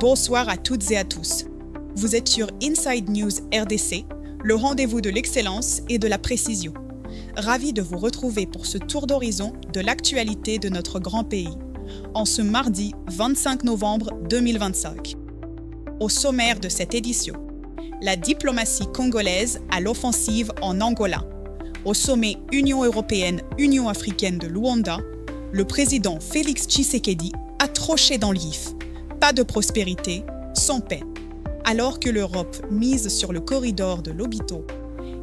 Bonsoir à toutes et à tous. Vous êtes sur Inside News RDC, le rendez-vous de l'excellence et de la précision. Ravi de vous retrouver pour ce tour d'horizon de l'actualité de notre grand pays, en ce mardi 25 novembre 2025. Au sommaire de cette édition, la diplomatie congolaise à l'offensive en Angola. Au sommet Union européenne-Union africaine de Luanda, le président Félix Tshisekedi a troché dans le vif. Pas de prospérité, sans paix. Alors que l'Europe mise sur le corridor de Lobito,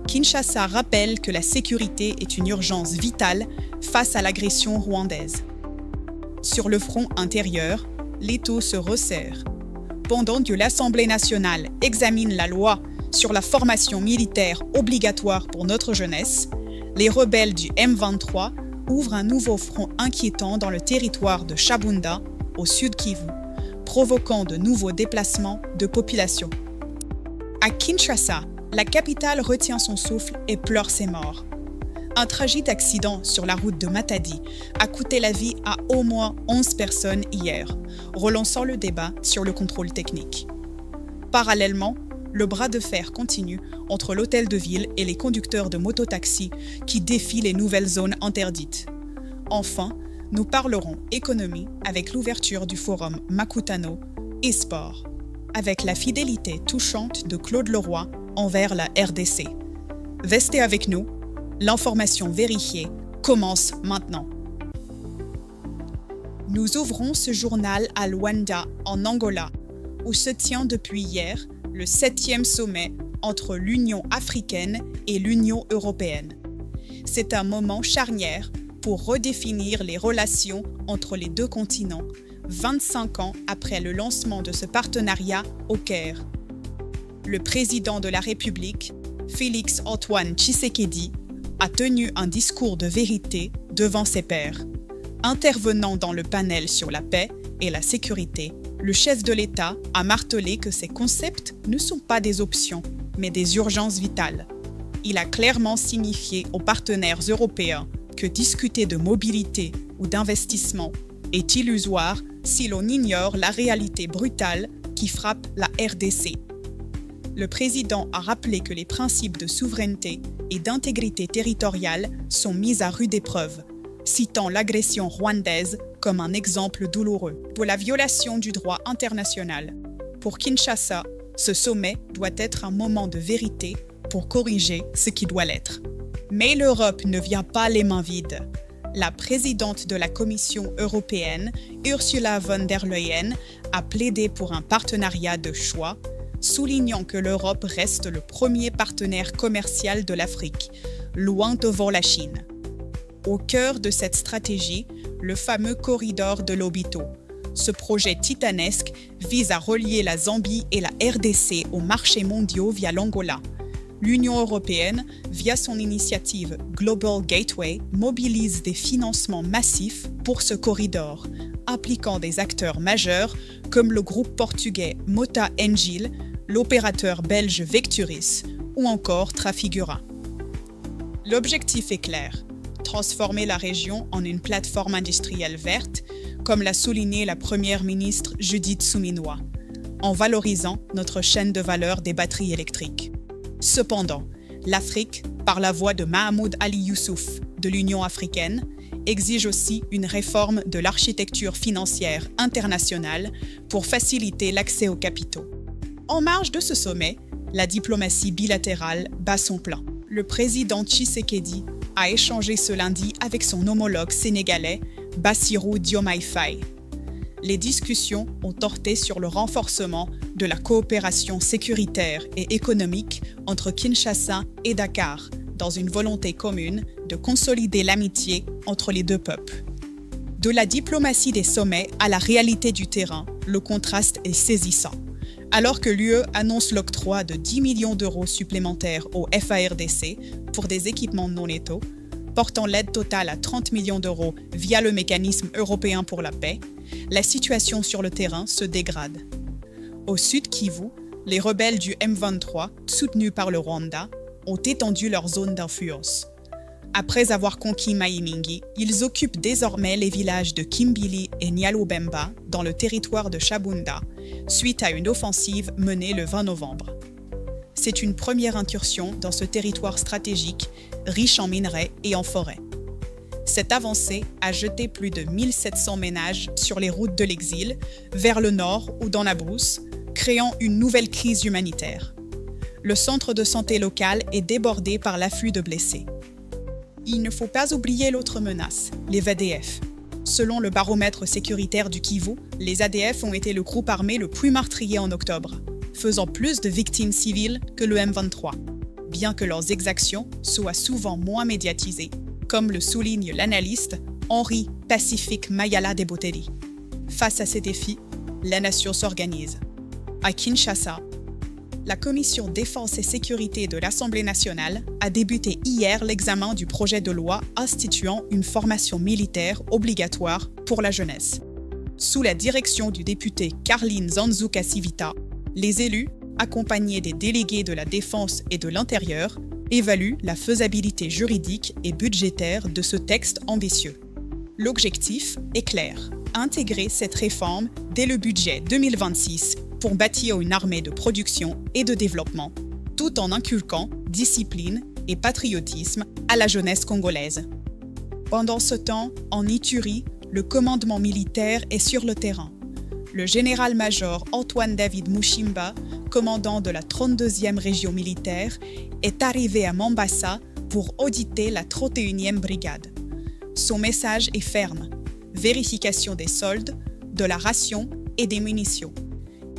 Kinshasa rappelle que la sécurité est une urgence vitale face à l'agression rwandaise. Sur le front intérieur, l'étau se resserre. Pendant que l'Assemblée nationale examine la loi sur la formation militaire obligatoire pour notre jeunesse, les rebelles du M23 ouvrent un nouveau front inquiétant dans le territoire de Shabunda, au sud Kivu, provoquant de nouveaux déplacements de population. À Kinshasa, la capitale retient son souffle et pleure ses morts. Un tragique accident sur la route de Matadi a coûté la vie à au moins 11 personnes hier, relançant le débat sur le contrôle technique. Parallèlement, le bras de fer continue entre l'hôtel de ville et les conducteurs de mototaxis qui défient les nouvelles zones interdites. Enfin, nous parlerons économie avec l'ouverture du forum Makutano et sport, avec la fidélité touchante de Claude Leroy envers la RDC. Restez avec nous, l'information vérifiée commence maintenant. Nous ouvrons ce journal à Luanda, en Angola, où se tient depuis hier le 7e sommet entre l'Union africaine et l'Union européenne. C'est un moment charnière pour redéfinir les relations entre les deux continents, 25 ans après le lancement de ce partenariat au Caire. Le président de la République, Félix-Antoine Tshisekedi, a tenu un discours de vérité devant ses pairs. Intervenant dans le panel sur la paix et la sécurité, le chef de l'État a martelé que ces concepts ne sont pas des options, mais des urgences vitales. Il a clairement signifié aux partenaires européens que discuter de mobilité ou d'investissement est illusoire si l'on ignore la réalité brutale qui frappe la RDC. Le président a rappelé que les principes de souveraineté et d'intégrité territoriale sont mis à rude épreuve, citant l'agression rwandaise comme un exemple douloureux pour la violation du droit international. Pour Kinshasa, ce sommet doit être un moment de vérité pour corriger ce qui doit l'être. Mais l'Europe ne vient pas les mains vides. La présidente de la Commission européenne, Ursula von der Leyen, a plaidé pour un partenariat de choix, soulignant que l'Europe reste le premier partenaire commercial de l'Afrique, loin devant la Chine. Au cœur de cette stratégie, le fameux corridor de Lobito. Ce projet titanesque vise à relier la Zambie et la RDC aux marchés mondiaux via l'Angola. L'Union européenne, via son initiative Global Gateway, mobilise des financements massifs pour ce corridor, impliquant des acteurs majeurs comme le groupe portugais Mota Engil, l'opérateur belge Vecturis ou encore Trafigura. L'objectif est clair, transformer la région en une plateforme industrielle verte, comme l'a souligné la première ministre Judith Suminwa, en valorisant notre chaîne de valeur des batteries électriques. Cependant, l'Afrique, par la voix de Mahamoud Ali Youssouf de l'Union africaine, exige aussi une réforme de l'architecture financière internationale pour faciliter l'accès aux capitaux. En marge de ce sommet, la diplomatie bilatérale bat son plein. Le président Tshisekedi a échangé ce lundi avec son homologue sénégalais, Bassirou Diomaye Faye. Les discussions ont porté sur le renforcement de la coopération sécuritaire et économique entre Kinshasa et Dakar, dans une volonté commune de consolider l'amitié entre les deux peuples. De la diplomatie des sommets à la réalité du terrain, le contraste est saisissant. Alors que l'UE annonce l'octroi de 10 millions d'euros supplémentaires au FARDC pour des équipements non létaux, portant l'aide totale à 30 millions d'euros via le mécanisme européen pour la paix, la situation sur le terrain se dégrade. Au sud Kivu, les rebelles du M23, soutenus par le Rwanda, ont étendu leur zone d'influence. Après avoir conquis Maïmingi, ils occupent désormais les villages de Kimbili et Nyalobemba dans le territoire de Chabunda, suite à une offensive menée le 20 novembre. C'est une première incursion dans ce territoire stratégique, riche en minerais et en forêts. Cette avancée a jeté plus de 1700 ménages sur les routes de l'exil, vers le nord ou dans la brousse, créant une nouvelle crise humanitaire. Le centre de santé local est débordé par l'afflux de blessés. Il ne faut pas oublier l'autre menace, les VDF. Selon le baromètre sécuritaire du Kivu, les ADF ont été le groupe armé le plus meurtrier en octobre, faisant plus de victimes civiles que le M23, bien que leurs exactions soient souvent moins médiatisées, comme le souligne l'analyste Henri Pacifique Mayala Deboteri. Face à ces défis, la nation s'organise. À Kinshasa, la Commission Défense et Sécurité de l'Assemblée nationale a débuté hier l'examen du projet de loi instituant une formation militaire obligatoire pour la jeunesse. Sous la direction du député Carline Zanzuka Sivita, les élus, accompagnés des délégués de la Défense et de l'Intérieur, évaluent la faisabilité juridique et budgétaire de ce texte ambitieux. L'objectif est clair, intégrer cette réforme dès le budget 2026 pour bâtir une armée de production et de développement, tout en inculquant discipline et patriotisme à la jeunesse congolaise. Pendant ce temps, en Ituri, le commandement militaire est sur le terrain. Le général-major Antoine-David Mushimba, commandant de la 32e région militaire, est arrivé à Mombasa pour auditer la 31e brigade. Son message est ferme: vérification des soldes, de la ration et des munitions.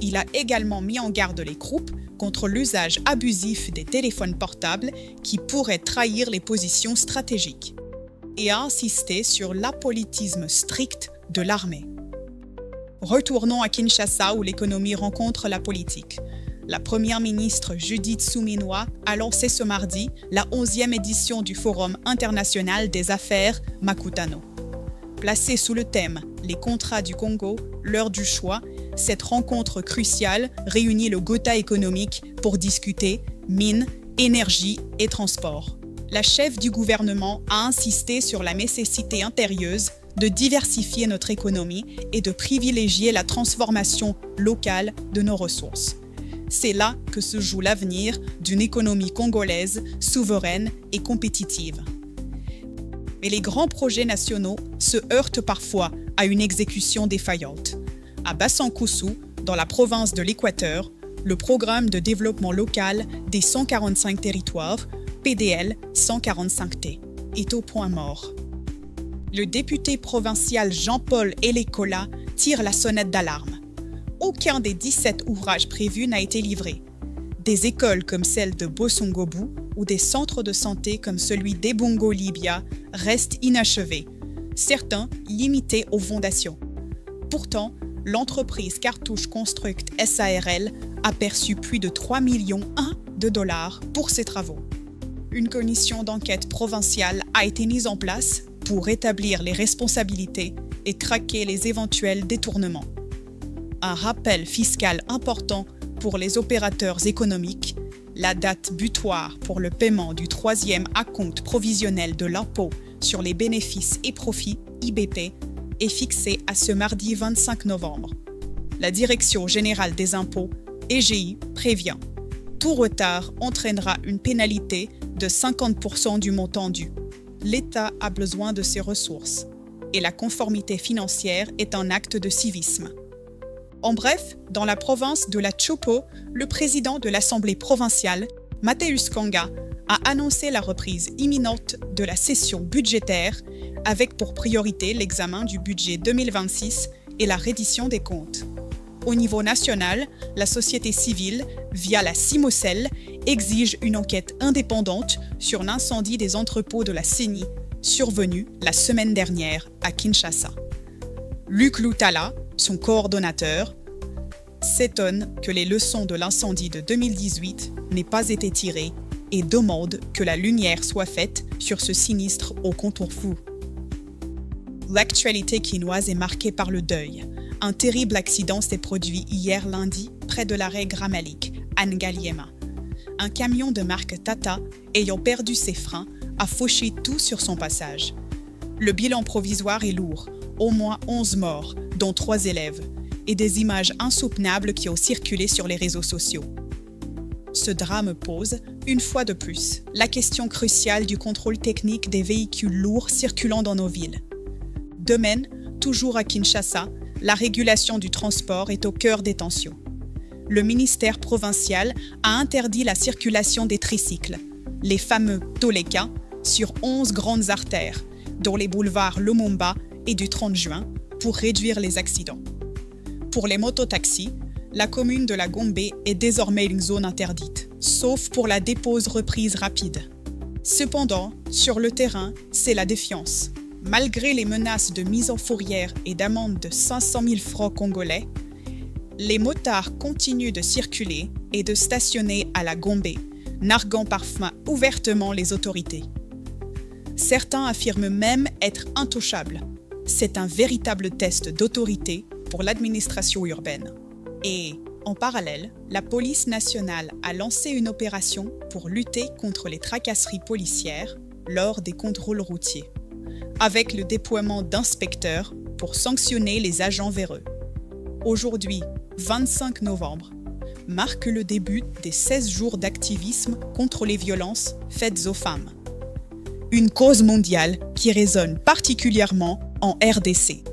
Il a également mis en garde les troupes contre l'usage abusif des téléphones portables qui pourraient trahir les positions stratégiques, et a insisté sur l'apolitisme strict de l'armée. Retournons à Kinshasa où l'économie rencontre la politique. La première ministre Judith Suminwa a lancé ce mardi la 11e édition du Forum international des affaires Makutano. Placée sous le thème « Les contrats du Congo, l'heure du choix », cette rencontre cruciale réunit le Gotha économique pour discuter mines, énergie et transport. La chef du gouvernement a insisté sur la nécessité impérieuse de diversifier notre économie et de privilégier la transformation locale de nos ressources. C'est là que se joue l'avenir d'une économie congolaise souveraine et compétitive. Mais les grands projets nationaux se heurtent parfois à une exécution défaillante. À Bassankoussou, dans la province de l'Équateur, le programme de développement local des 145 territoires, PDL 145T, est au point mort. Le député provincial Jean-Paul Elekola tire la sonnette d'alarme. Aucun des 17 ouvrages prévus n'a été livré. Des écoles comme celle de Bossongobu ou des centres de santé comme celui d'Ebongo Libya restent inachevés, certains limités aux fondations. Pourtant, l'entreprise Cartouche Construct SARL a perçu plus de 3,1 millions de dollars pour ces travaux. Une commission d'enquête provinciale a été mise en place pour établir les responsabilités et traquer les éventuels détournements. Un rappel fiscal important pour les opérateurs économiques, la date butoir pour le paiement du 3e acompte provisionnel de l'impôt sur les bénéfices et profits, IBP, est fixée à ce mardi 25 novembre. La Direction générale des impôts, EGI, prévient. Tout retard entraînera une pénalité de 50% du montant dû. L'État a besoin de ses ressources et la conformité financière est un acte de civisme. En bref, dans la province de la Chopo, le président de l'Assemblée provinciale, Mathéus Kanga, a annoncé la reprise imminente de la session budgétaire avec pour priorité l'examen du budget 2026 et la reddition des comptes. Au niveau national, la société civile, via la CIMOCEL, exige une enquête indépendante sur l'incendie des entrepôts de la CENI, survenu la semaine dernière à Kinshasa. Luc Loutala, son coordonnateur, s'étonne que les leçons de l'incendie de 2018 n'aient pas été tirées et demande que la lumière soit faite sur ce sinistre au contour flou. L'actualité quinoise est marquée par le deuil. Un terrible accident s'est produit hier lundi près de l'arrêt Gramalik, à Ngaliema. Un camion de marque Tata, ayant perdu ses freins, a fauché tout sur son passage. Le bilan provisoire est lourd, au moins 11 morts, dont 3 élèves, et des images insoutenables qui ont circulé sur les réseaux sociaux. Ce drame pose, une fois de plus, la question cruciale du contrôle technique des véhicules lourds circulant dans nos villes. De même, toujours à Kinshasa, la régulation du transport est au cœur des tensions. Le ministère provincial a interdit la circulation des tricycles, les fameux Toleka, sur 11 grandes artères, dont les boulevards Lumumba et du 30 juin, pour réduire les accidents. Pour les mototaxis, la commune de la Gombe est désormais une zone interdite, sauf pour la dépose reprise rapide. Cependant, sur le terrain, c'est la défiance. Malgré les menaces de mise en fourrière et d'amende de 500 000 francs congolais, les motards continuent de circuler et de stationner à la Gombe, narguant parfois ouvertement les autorités. Certains affirment même être intouchables. C'est un véritable test d'autorité pour l'administration urbaine. Et, en parallèle, la police nationale a lancé une opération pour lutter contre les tracasseries policières lors des contrôles routiers, avec le déploiement d'inspecteurs pour sanctionner les agents véreux. Aujourd'hui, 25 novembre, marque le début des 16 jours d'activisme contre les violences faites aux femmes. Une cause mondiale qui résonne particulièrement en RDC.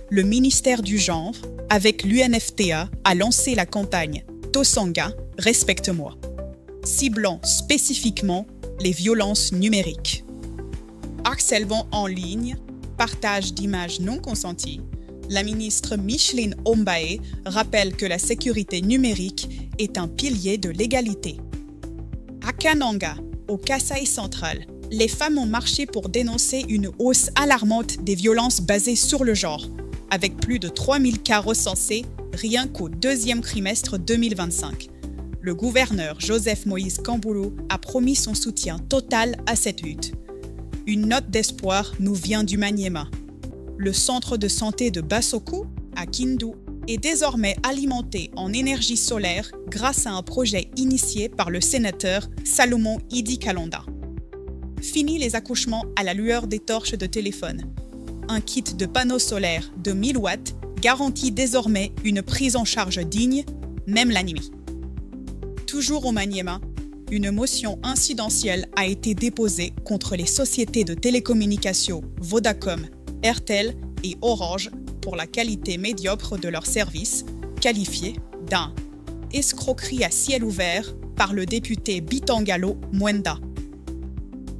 Le ministère du Genre, avec l'UNFTA, a lancé la campagne Tosanga, respecte-moi, ciblant spécifiquement les violences numériques. Harcèlement en ligne, partage d'images non consenties, la ministre Micheline Ombaé rappelle que la sécurité numérique est un pilier de l'égalité. À Kananga, au Kasaï central, les femmes ont marché pour dénoncer une hausse alarmante des violences basées sur le genre, avec plus de 3000 cas recensés rien qu'au deuxième trimestre 2025. Le gouverneur Joseph Moïse Kamboulou a promis son soutien total à cette lutte. Une note d'espoir nous vient du Maniema. Le centre de santé de Bassoko, à Kindu, est désormais alimenté en énergie solaire grâce à un projet initié par le sénateur Salomon Idi Kalonda. Fini les accouchements à la lueur des torches de téléphone. Un kit de panneaux solaires de 1000 watts garantit désormais une prise en charge digne, même la nuit. Toujours au Maniema, une motion incidentielle a été déposée contre les sociétés de télécommunications Vodacom, Airtel et Orange pour la qualité médiocre de leurs services, qualifiée d'un escroquerie à ciel ouvert par le député Bitangalo Mwenda.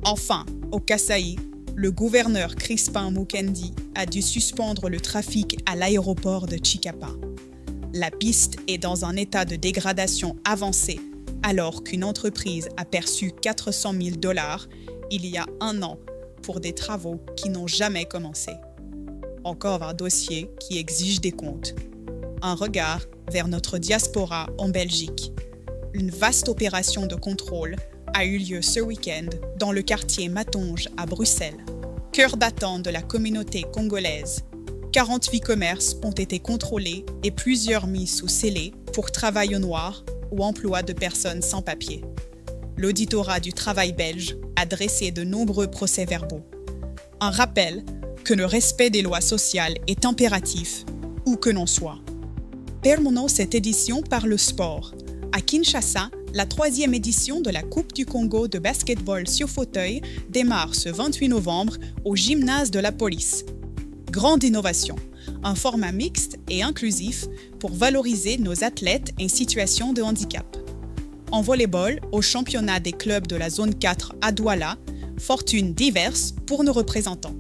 Enfin, au Kasaï, le gouverneur Crispin Mukendi a dû suspendre le trafic à l'aéroport de Chikapa. La piste est dans un état de dégradation avancé alors qu'une entreprise a perçu 400 000 $ il y a un an pour des travaux qui n'ont jamais commencé. Encore un dossier qui exige des comptes. Un regard vers notre diaspora en Belgique. Une vaste opération de contrôle a eu lieu ce week-end dans le quartier Matonge à Bruxelles, cœur battant de la communauté congolaise. 48 commerces ont été contrôlés et plusieurs mis sous scellé pour travail au noir ou emploi de personnes sans papier. L'auditorat du travail belge a dressé de nombreux procès-verbaux. Un rappel que le respect des lois sociales est impératif, où que l'on soit. Terminons cette édition par le sport. À Kinshasa, la 3e édition de la Coupe du Congo de basketball sur fauteuil démarre ce 28 novembre au gymnase de la police. Grande innovation, un format mixte et inclusif pour valoriser nos athlètes en situation de handicap. En volleyball, au championnat des clubs de la zone 4 à Douala, fortunes diverses pour nos représentants.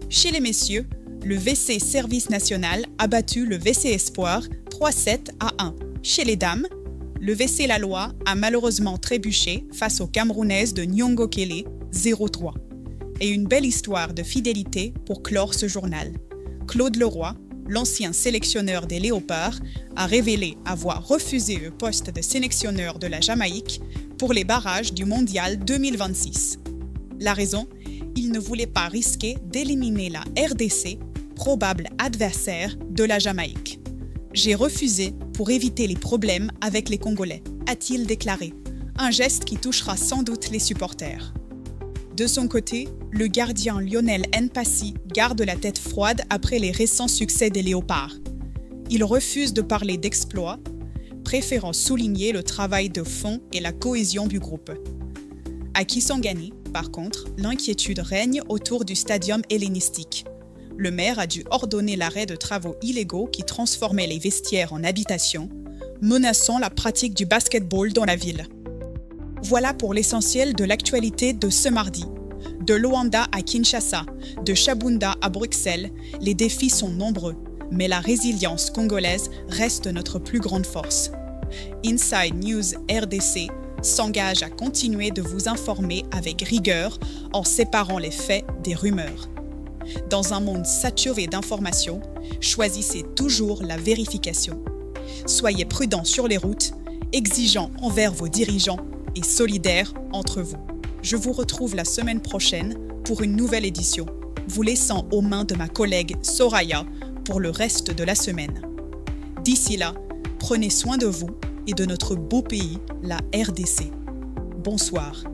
Chez les messieurs, le VC Service National a battu le VC Espoir 3-7 à 1. Chez les dames, le VC La Loi a malheureusement trébuché face aux Camerounaises de Nyongokele 0-3. Et une belle histoire de fidélité pour clore ce journal. Claude Leroy, l'ancien sélectionneur des Léopards, a révélé avoir refusé le poste de sélectionneur de la Jamaïque pour les barrages du Mondial 2026. La raison, il ne voulait pas risquer d'éliminer la RDC, probable adversaire de la Jamaïque. J'ai refusé pour éviter les problèmes avec les Congolais, a-t-il déclaré. Un geste qui touchera sans doute les supporters. De son côté, le gardien Lionel Mpassi garde la tête froide après les récents succès des Léopards. Il refuse de parler d'exploits, préférant souligner le travail de fond et la cohésion du groupe. À Kisangani, par contre, l'inquiétude règne autour du stadium hellénistique. Le maire a dû ordonner l'arrêt de travaux illégaux qui transformaient les vestiaires en habitations, menaçant la pratique du basketball dans la ville. Voilà pour l'essentiel de l'actualité de ce mardi. De Luanda à Kinshasa, de Shabunda à Bruxelles, les défis sont nombreux, mais la résilience congolaise reste notre plus grande force. Inside News RDC s'engage à continuer de vous informer avec rigueur en séparant les faits des rumeurs. Dans un monde saturé d'informations, choisissez toujours la vérification. Soyez prudents sur les routes, exigeants envers vos dirigeants et solidaires entre vous. Je vous retrouve la semaine prochaine pour une nouvelle édition, vous laissant aux mains de ma collègue Soraya pour le reste de la semaine. D'ici là, prenez soin de vous et de notre beau pays, la RDC. Bonsoir.